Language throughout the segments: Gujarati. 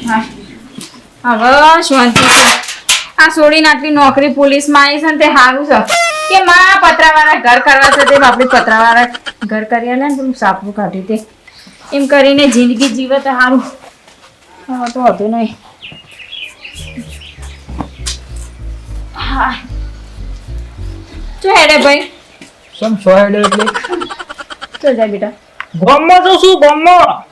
હવે શાંતિ આ છોડીને આટલી નોકરી પોલીસમાં આવી છે ને તે સારું છે કે માં પતરાવાળા ઘર કરવા છે તે બાપડી પતરાવાળા ઘર કરી આલે ને પેલું સાપરું કાઢ્યું તે એમ કરીને જિંદગી જીવે તો સારું. હવે તો હતું નહીં. હા ચો હેડે ભાઈ સમ સો હેડે એટલે ચો જાય બેટા ગોમમાં તો શું ગોમમાં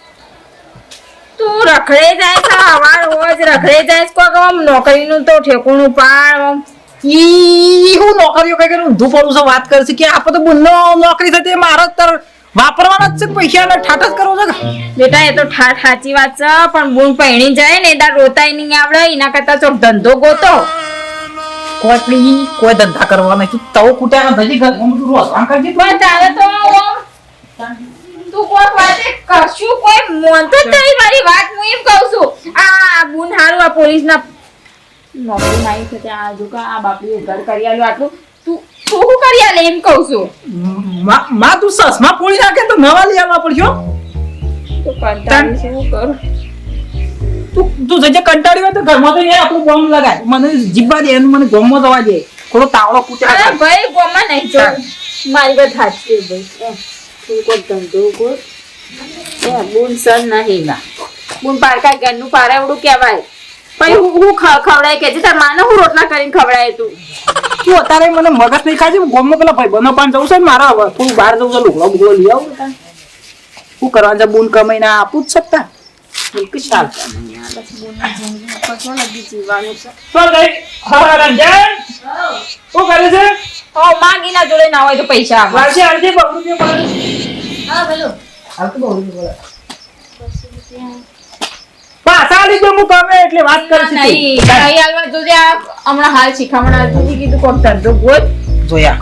તું રખડે જાય છે હવાર રોજ રખડે જાય છે કોક આમ નોકરીનું તો ઠેકુણું પાડ આમ ઈ હું નોકરીઓ કઈ ઊંધું પડું છે વાત કરે છે કે આપણે તો બંને નોકરી થતી મારો તર વાપરવાના જ છે પૈસા ને ઠાઠ જ કરવો છે બેટા એ તો ઠાઠ સાચી વાત છે પણ બૂન પહેણી જાય ને એડા રોતાય નહીં આવડે એના કરતા ચોક ધંધો ગોતો કોઈ ધંધા કરવા નહીં તું તવ કુટ્યા નથી ઘર હું તું રોજવાન કરજે પણ તારે તો તું કોઈ વાતે કશું કોઈ મોનતો જ નહીં મારી વાત હું એમ કહું છું આ બૂન હારું આ પોલીસના નોકરી નાઈ છે ત્યાં આજુ કા આ બાપડી ઘર કરી આલ્યું આટલું તું શું કરી આલે એમ કહું છું માં તું સસમાં પોળી નાખે તો નવા લઈ આવવા પડ્યો તો કંટાળી શું કરું તું જજે કંટાળી હોય તો ઘરમાં તો એ આપણું બોમ્બ લગાય મને જીબવા દે એનું મને ગોમમાં જવા દે થોડો તાવડો કૂટ્યા અરે ભાઈ ગોમાં નહીં જો મારી વાત સાચી ભાઈ તું કોઈ ધંધો કોઈ બૂન સર નહીં ના બૂન પારકા ઘરનું પારાવડું કહેવાય પછી હું ખવડાય કે છે તાર માને હું રોટલા કરીને ખવડાય તું અત્યારે મને મગજ નહીં ખાજે ગોમમાં પેલા ભાઈ બનો પાન જવું છે ને મારા થોડું બહાર જવું છે લુગડો બુગડો લઈ આવું શું કરવાનું છે બૂન કમાઈને આપું જ શકતા બિલકુલ ચાલતા નહીં માંગીના જોડે ના હોય તો પૈસા એટલે વાત હમણાં હાલ શીખામણ કીધું કોક ધંધો ગોત જોયા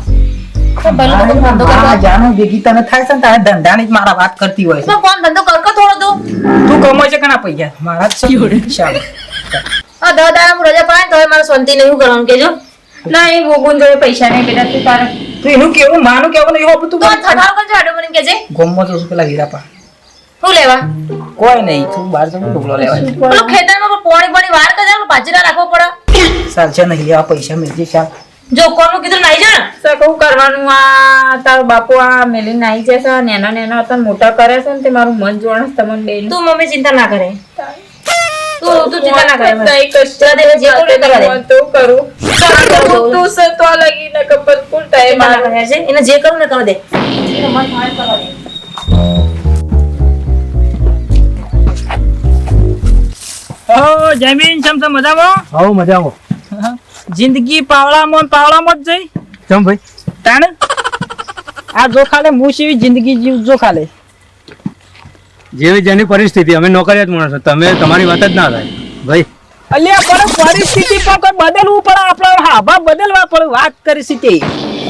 ભેગી તને થાય છે ને તારે ધંધાની જ મારા વાત કરતી હોય છે કોણ ધંધો કરકો થોડો તું કમાય છે કના પૈસા મારા જ છે ચાલ હા 10 દાડા રજા પાડે તો મારે શાંતિ નહીં કરવાનું કેજો ના એ બોગુન જોડે પૈસા નહીં બેટા તું તારે તું એનું કેવું માનું કેવું નહીં હોતું તું થગાવ કરજો આડો મને કેજે ગોમમાં તો પેલા હીરાપા શું લેવા કોઈ નહીં તું બહાર જવું ઢોકળો લેવા પેલું ખેતરમાં પોણી વાર કરે પાછળ રાખવો પડે ચાલ છે નહીં લેવા પૈસા મેળજી ચાલ જો કોનું કીધું નાઈ જા સર કહું કરવાનું આ તારો બાપુ આ મેલી નાઈ જશે નેનો નેનો હતા મોટા કરે છે ને તે મારું મન જોણ તમને બે તું મમ્મી ચિંતા ના કરે તું ચિંતા ના કરે નહીં કશું દે જે કોઈ કરવા દે તો કરું તું સે તો લગી ન કપલ ફૂલ ટાઈમ આ કરે છે એને જે કરું ને કર દે એનો મન થાય કરવા દે ઓ જમીન સમસમ મજામાં આવો મજામાં જિંદગી પાવળામાં જ જઈ ચમ ભાઈ તાણ આ જો ખાલે મુશીવી જિંદગી જીવ જો ખાલે જેવી જેની પરિસ્થિતિ અમે નોકરિયાત માણસો તમે તમારી વાત જ ના થાય ભાઈ અલ્યા પણ પરિસ્થિતિ પણ કોઈ બદલવું પડે આપણે હાબા બદલવા પડે વાત કરી છે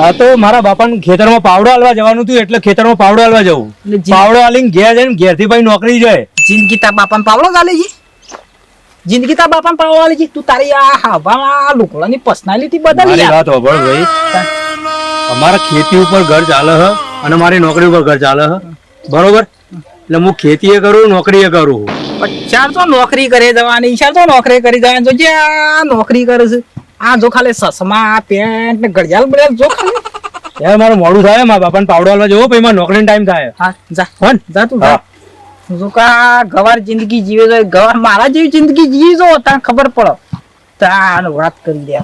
આ તો મારા બાપાનું ખેતરમાં પાવડો હાલવા જવાનું હતું એટલે ખેતરમાં પાવડો હાલવા જવું પાવડો હાલીને ઘેર જઈને ઘેરથી ભાઈ નોકરી જાય જિંદગી તા બાપાને પાવડો ગાલે છે જિંદગી તા બાપાને પાવડો ગાલે છે તું તારી આ હાબા લુકડાની પર્સનાલિટી બદલી મારી વાત હોભળ ભાઈ અમારા ખેતી ઉપર ઘર ચાલે હ અને મારી નોકરી ઉપર ઘર ચાલે હ બરોબર એટલે હું ખેતી કરું નોકરી કરું ચાર તો નોકરી કરે જવાની ચાર તો નોકરી કરી જવાની જો જે આ નોકરી કરે છે આ જો ખાલી સસમા પેન્ટ ને ઘડિયાળ બડિયાળ જો ખાલી યાર મારું મોડું થાય મારા બાપાને પાવડો હાલવા જવો પછી મારો નોકરીનો ટાઈમ થાય હા જા હોન જા તું જા જો કા ગવાર જિંદગી જીવે છે ગવાર મારા જેવી જિંદગી જીવી જો તા ખબર પડે તાન વાત કરી દે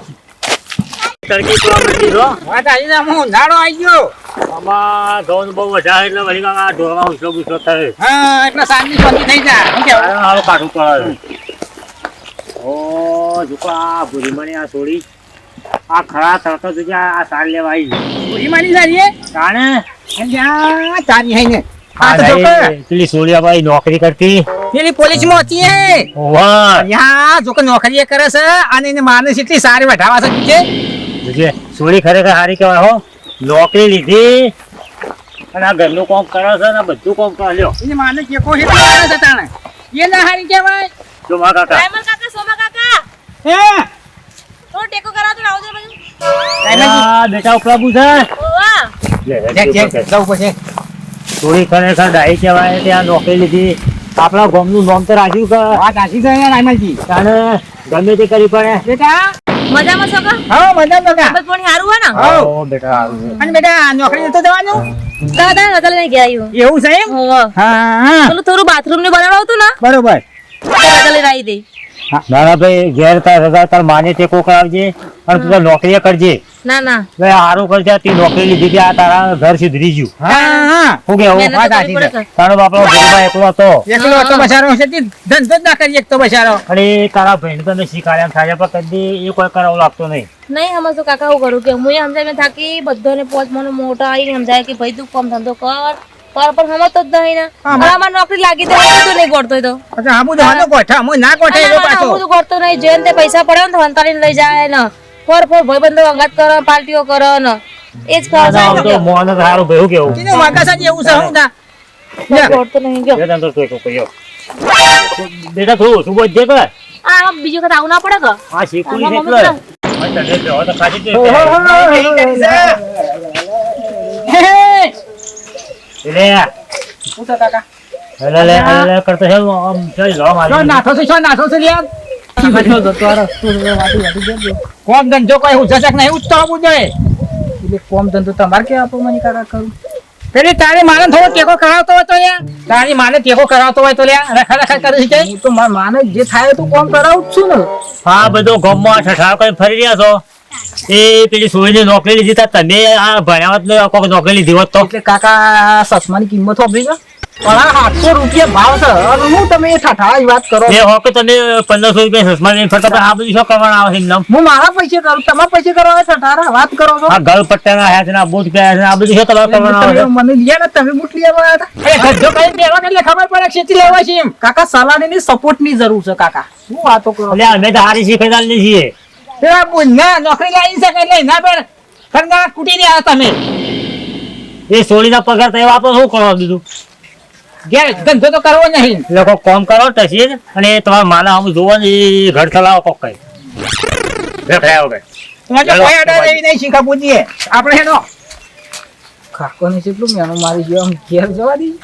તરકી તો મળી રો વાત આવી જા હું નાડો આવી ગયો આમાં ઘઉં બહુ વધારે એટલે વળી આ ઢોળવા ઉછલો ઉછલો થાય હા એટલે સાંજની શાંતિ થઈ જા હું કેવું હાલો કાઢું પડે ઓ જુકા ભૂરી મને આ છોડી આ ખરા તડકો જોજે આ સાર લેવા આવી પૂરી માની જાઈએ તાણે અલ્યા તારી હઈ ને પેલી સોળિયા ભાઈ નોકરી કરતી પેલી પોલીસ માં હતી હે વાહ યા જો કે નોકરી કરે છે અને એને માને એટલી સારી વઢાવા છે કે જોજે સોળી ખરેખર સારી કહેવાય હો નોકરી લીધી અને આ ઘરનું કામ કરે છે ને બધું કામ કરે લ્યો એને માને કે કોઈ હેત કરે છે તાણે એ ના હારી કહેવાય જો મા કાકા રાયમલ કાકા સોમા કાકા હે તો ટેકો કરાવ તો આવજો બાજુ આ બેટા ઉપલા પૂછે ઓવા જે જાવ પછી સોળી ખરેખર ડાઈ કહેવાય ત્યાં નોકરી લીધી આપણા ગામનું નામ તો રાખ્યું કે વાત સાચી છે યાર રાયમલજી. તાણે ગમે તે કરી પડે. બેટા મજામાં છો કા હા મજા મજા. તબિયત પાણી સારું હોય ને હા બેટા સારું છે. અને બેટા નોકરી જતો જવાનું દાદા રજા લઈને ગયા આવ્યો એવું છે એમ? હોવે. હા હા પેલું થોડું બાથરૂમ ને બનાવવાનું હતું ને બરોબર. રજા લઈને આવી દઈ નાના ભાઈ ઘેર તાર રજા તાર માને ટેકો કરાવજે અને તું તાર નોકરી કરજે. ના ના ભાઈ સારું કરજે. તી નોકરી લીધી કે આ તારા ઘર સુધરી ગયું. હા હા શું કેવું? મહેનત વાત કરવી સાચી પડે છે. કે. તારો બાપડો ભગવા એકલો હતો એકલો તો બચારો છે તે ધંધો જ ના કરીએ એક તો બચારો. અને તારા ભાઈને તને શીખાડ્યા થાય પણ કદી એ કોઈ કરાવું લાગતો નહીં. નહીં સમજતો કાકા હું કરું કે હું એ સમજાય મેં થાકી બધાને પોચ મને મોટા આવીને સમજાય કે ભાઈ તું કામ ધંધો કર પણ સમજતો જ નહીં ને અમાર નોકરી લાગી તો હું નહીં કરતો તો અચ્છા હા બધું હાનો કોઠા હું ના કોઠે એવો પાછો. હું તો કરતો નહીં જેને તે પૈસા પડે ને તો હંતાડીને લઈ જાય ને ફોર ભાઈબંધો અંગાત કરે પાર્ટીઓ કરે ને એ જ આમ તો મોહન જ સારું ભાઈ. શું કેવું? કીધું મગજ જ એવું છે હું ના. કરતો નહીં ગયો બે ત્રણ તો કોઈ કોઈ કહ્યો. બેટા થોડું ઓછું બોલજે કે આ બીજું કઈ આવું ના પડે કે આ શીખવું છે એટલે હવે તને તો હવે તો ખાસી જ લે શું છે કાકા? લે કરતો છે આમ ચાલ લો શું મારી નાખો છે શું નાખો છે યાર? કોમ ધંધો કોઈ હું જશક નહીં ઉઠતો આવવું જોઈએ. એટલે કોમ ધંધો તમારે કે આપો મને કાકા કરું. પેલી તારી માને થોડો ટેકો કરાવતો હોય તો યાર તારી માને ટેકો કરાવતો હોય તો લ્યા રખા રખા કરી છે. હું તો મારા માને જે થાય તો કોમ કરાવું જ છું ને. હા બધો ગામમાં ઠઠાર કરી ફરી રહ્યા છો. એ પેલી સોયની નોકરી લીધી તા તમે આ ભણ્યા હોત ને કોઈક નોકરી લીધી હોત તો એટલે કાકા સસમાની કિંમત વાપરી છે પણ આ 700 રૂપિયા ભાવ છે અને હું તમે એ ઠઠાઈ વાત કરો. એ હો કે તમે 1500 રૂપિયા સસમા લઈને ફરતા પણ આ બધું શું કરવાના આવે છે એમ? હું મારા પૈસે કરું તમારા પૈસે કરો ઠઠારા વાત કરો છો. આ ગળ પટ્ટાના આયા છે ને આ બૂટ પહેર્યા છે ને આ બધું શું તમારે કરવાના આવે છે? તમે મને લીયા ને તમે બુટ લીયા હતા. એ ગધો કઈ પહેરવા એટલે ખબર પડે ખેતી લેવા છે એમ. કાકા સલાહની સપોર્ટ ની જરૂર છે કાકા. શું વાતો કરો? એટલે અમે તો હારી શીખેદારની છીએ. પેલા બુન્ના નોકરી લાવી શકે એટલે ના પર ખરગા કુટી ની આ તમે એ સોળીના પગાર તો એ વાપરો શું કરવા દીધું? ઘેર ધંધો તો કરવો નહીં. એટલે કોઈ કામ કરો ટસીએ જ અને તમારા માના આમ જોવો ને એ ઘર ચલાવો કોક કઈ રેખાયા વગર. તમારે તો કોઈ અડા એવી નહીં શીખા પૂછીએ આપણે હેનો કાકો ને કેટલું મેનું મારી ગયો આમ ઘેર જવા દી.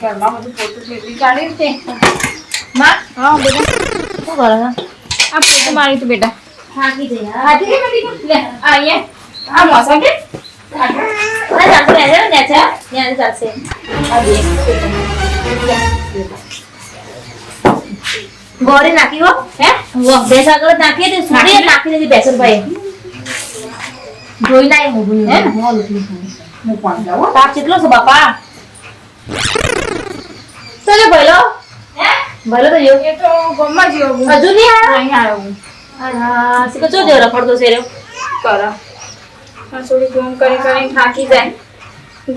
ઘરમાં બધું પોતું ફેરવી કાઢી છે. માં હા બેટા શું કરે છે આ પોતું મારી તું બેટા. થાકી જઈ હા હાથી કે બેટી લે આ અહીંયા આ મોસમ કે ચાલશે ને છે ચાલશે આ દે ગોળી નાખી હો હે ભેંસ આગળ નાખીએ તે સુડી નાખી દેજે બેસન ભાઈ જોઈ ના હું ભૂલી હે હું લખી હું પણ જાવ. તાપ કેટલો છે બાપા ચલે ભઈલો હે ભઈલો તો યો એ તો ગમમાં જ એવું હજુ નહીં આવ્યો નહીં આવ્યો હા સિકો જો જો રખડતો છે રે કરા આ થોડી ઘૂમ કરી થાકી જાય.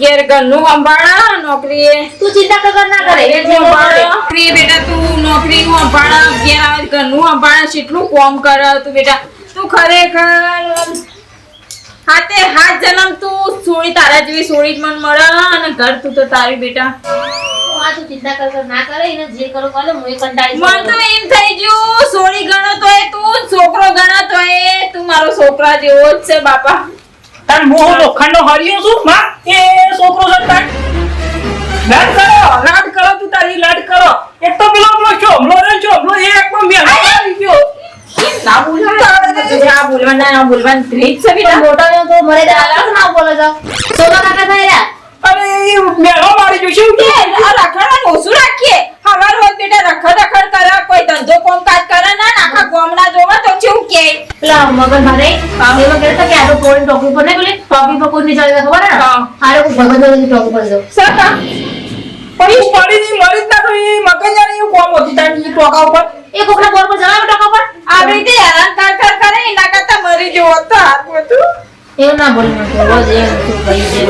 ઘેર ઘરનું સંભાળા નોકરીએ તું ચિંતા કર ના કરે એ જે નોકરી બેટા તું નોકરી સંભાળા ઘેર આવે ઘરનું સંભાળા કેટલું કોમ કરે તું બેટા તું ખરેખર હાથે હાથ જન્મ તું સોળી તારા જેવી સોળી જ મન મળે અને ઘર તું તો તારી બેટા. આ તું ચિંતા કર ના કરે એને જે કરો કરે હું એ કંટાળી મન તો એમ થઈ ગયું સોળી ગણો તોય તું છોકરો ગણો તોય તું મારો છોકરા જેવો જ છે બાપા. તાર મોહ લોખંડનો હરિયો છું માં એ છોકરો છે તાર લાડ કરો તું તારી લાડ કરો. એક તો પેલો ચોમલો રે ચોમલો એ એકમાં મેલ આવી ગયો. ના બોલવા ના બોલવાની રીત છે બેટા. મોટા ને તો મરે દાદા ના બોલે છે સોના કાકા થાય રે અરે એ મેળો મારી જો શું કે આ રખડવાનું ઓછું રાખીએ. હવાર રોજ બેટા રખડ કરે કોઈ ધંધો કામકાજ કરે ના આખા ગામના જોવા તો શું કે પેલા મગન ભારે એમાં કહેતા કે આ તો કોણ ટોપી પર ને પેલી ટોપી પર કોઈ નહીં ચાલે ખબર ને હા. આ લોકો ભગવાન ટોપી પર જો સકા પડી ની મરી જ ના તો એ મગજની એવું કોમ હોતી તારી ટોકા ઉપર એ કોકના બોર પર જણાવે ટોપા પર આ રીતે હેરાન કરે એના કરતા મરી જવો તો હાથ બધું એવું ના બોલી મને રોજ એમ તું ભાઈ જે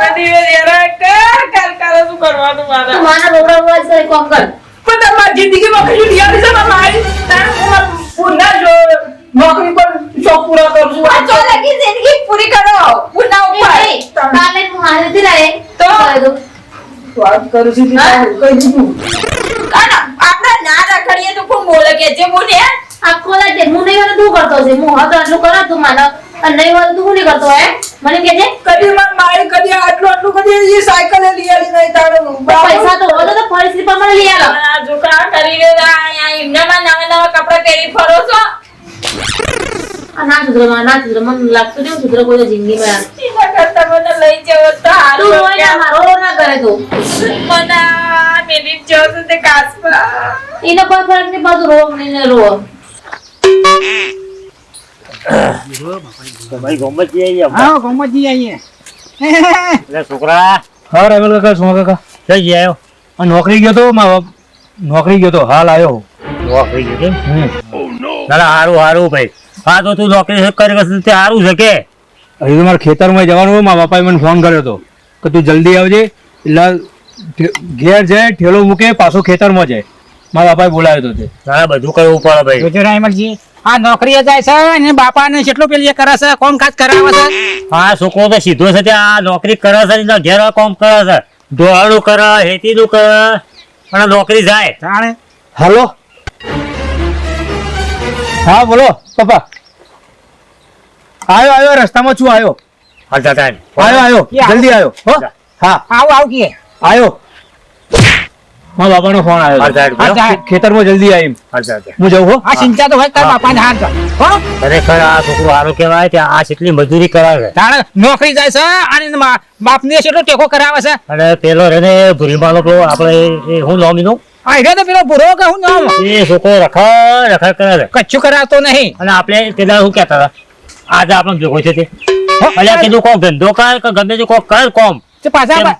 બધી વે હેરાન કર શું કરવાનું મારા તું માના બોબડા રોજ કરે કોમ કર પણ તમારી જિંદગીમાં કશું યાદ છે મારી તાર પૂરા જો નોકરી પર શોખ પૂરા કરશું આ ચો લગી જિંદગી પૂરી કરો પૂના ઉપર કાલે હું હારે થી લાય તો તો વાત કરું છું કઈ દીધું કાના આપણે ના રખડીએ તો કોણ બોલે કે જે બોલે આખો રાત હું નહીં હોય તો તું કરતો છે હું હતો એટલું કરો તું માનો અને નહીં હોય તો તું નહીં કરતો હે મને કહેજે કદી મારી કદી આટલું કદી એ સાયકલ લઈ આલી નહીં તારો પૈસા તો હોતો તો ફરી પર મને લઈ આલો આ છોકરા કરી લે આ એમનામાં નવા કપડા પહેરી ફરો છો આ ના સુધરો મને લાગતું નહીં સુધરો કોઈ જિંદગીમાં એના કરતા મને લઈ જવો તો તું હારું રોય ના મારો ના કરે તું મને મેલી જવું તે કાસમાં એને કોઈ ફરક નહીં પડતું રો નહીં રો તો ભાઈ ગોમત જઈએ આપણે. હા ગોમતજી આવીએ એટલે છોકરા હા રાવલ કાકા શું કાકા કઈ ગયા આવ્યો? આ નોકરી ગયો તો મા બાપ નોકરી ગયો તો હાલ આવ્યો નોકરી ગયો કેમ? ના ના, હારું હારું ભાઈ. હા તો તું નોકરી કરી કરશે તે હારું છે કે હજી તો મારે ખેતરમાં જવાનું હોય મારા બાપાએ મને ફોન કર્યો હતો કે તું જલ્દી આવજે એટલે ઘેર જાય ઠેલો મૂકે પાછો ખેતરમાં જાય મારા બાપાએ બોલાવ્યો હતો તે ના બધું કરવું પડે ભાઈ. જોજો રાયમલજી આ નોકરીએ જાય છે અને બાપાને કેટલું પેલી એ કરે છે કોમ કાજ કરાવે છે હા છોકરો તો સીધો છે ત્યાં નોકરી કરે છે ને ઘેર કામ કરે છે ઢોળાનું કરે ખેતીનું કરે અને નોકરી જાય. જાણે હાલો હા બોલો પપ્પા આવ્યો રસ્તામાં છું આવ્યો હાલતા થાય. આવ્યો જલ્દી આવ્યો હો હા આવું કીએ આવ્યો મારા બાપાનો ફોન આવ્યો હાલતા હતો. થાય. હા, ખેતરમાં જલ્દી આવી હાલતા થાય. હું જઉં હો આ ચિંતા તો હોય તાર બાપાને હાથ દો. હો ખરેખર આ છોકરો સારું કહેવાય કે આ કેટલી મજૂરી કરાવે જાણે નોકરી જાય છે અને બાપને કેટલો ટેકો કરાવે છે અને પેલો રેને ભૂરીમાનો પેલો આપણે એ હું નામ એનું? આ રે તો પેલો ભૂરો કે હું નામ એ છોકરો રખડ કરે છે. કચ્છું કરાવતો નહીં અને આપણે પેલા શું કહેતા હતા આજે આપણે ભેગો છે તે અલ્યા કીધું કોક ધંધો કર કે ગમે તે કોક કર કોમ તે પાછા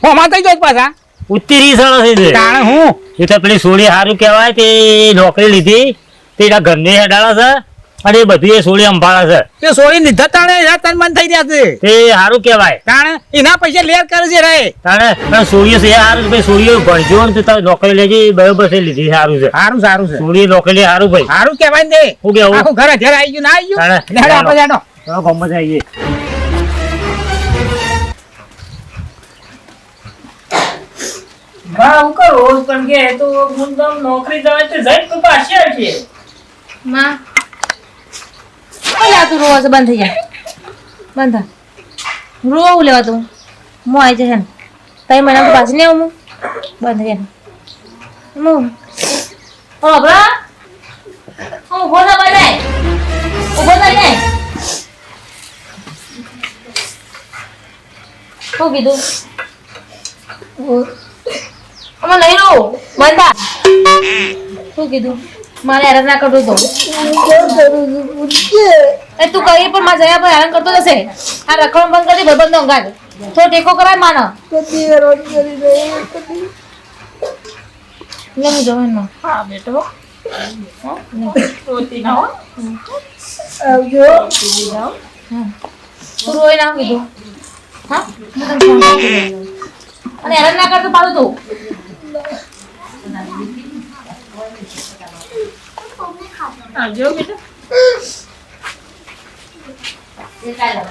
હોમાં થઈ જાય પાછા ઉત્તરી સરળ થઈ છે. જાણે હું એ તો પેલી સોળી સારું કહેવાય તે નોકરી લીધી તે એના ઘરની હેડાળે છે અને એ બધું એ સોળી સંભાળે છે તે સોળી લીધા તાણે તન મન થઈ રહ્યા છે તે સારું કહેવાય. તાણે એના પૈસા લેર કરે છે રે તાણે સોળીઓ છે સારું ભાઈ સોળીઓ ભણજો ને તો તારે નોકરી લેજે બરોબર છે લીધી સારું છે સારું છે સોળી નોકરી સારું ભાઈ. સારું કહેવાય ને શું કેવું? આખું ઘર ઘેર આવી ગયું ના આવી ગયું તાણે લેડો આપણે જાણો ચાલો ગમત આવીએ. હા હું કરો પણ કે તો મુંદમ નોકરી જવાય તો જઈ તો પાછી આવશે માં ઓલા તું રોવા છે બંધ થઈ જાય બંધ થા રોવું લેવા તું હું આવી જશે ને તઈ મને તો પાછી નહીં આવું બંધ થઈ જાય હું ઓ બરા હું ઉભો થા બને ઉભો થઈ ને શું કીધું અમે લઈ લો બંધા શું કીધું મારે હેરાન ના કરતો તો એ તું કહીએ પણ મારે જયા પર હેરાન કરતો જશે આ રખડણ બંધ કરી ભાઈ બંધ અંગાડ થોડો ટેકો કરાય માનો ને હું જવાનું માં હા બેટો રોતી ના હો આવજો તું રોઈ ના કીધું હા હું તને ફોન કરી અને હેરાન ના કરતો પાડું તું આવજો બેટા એ કાલે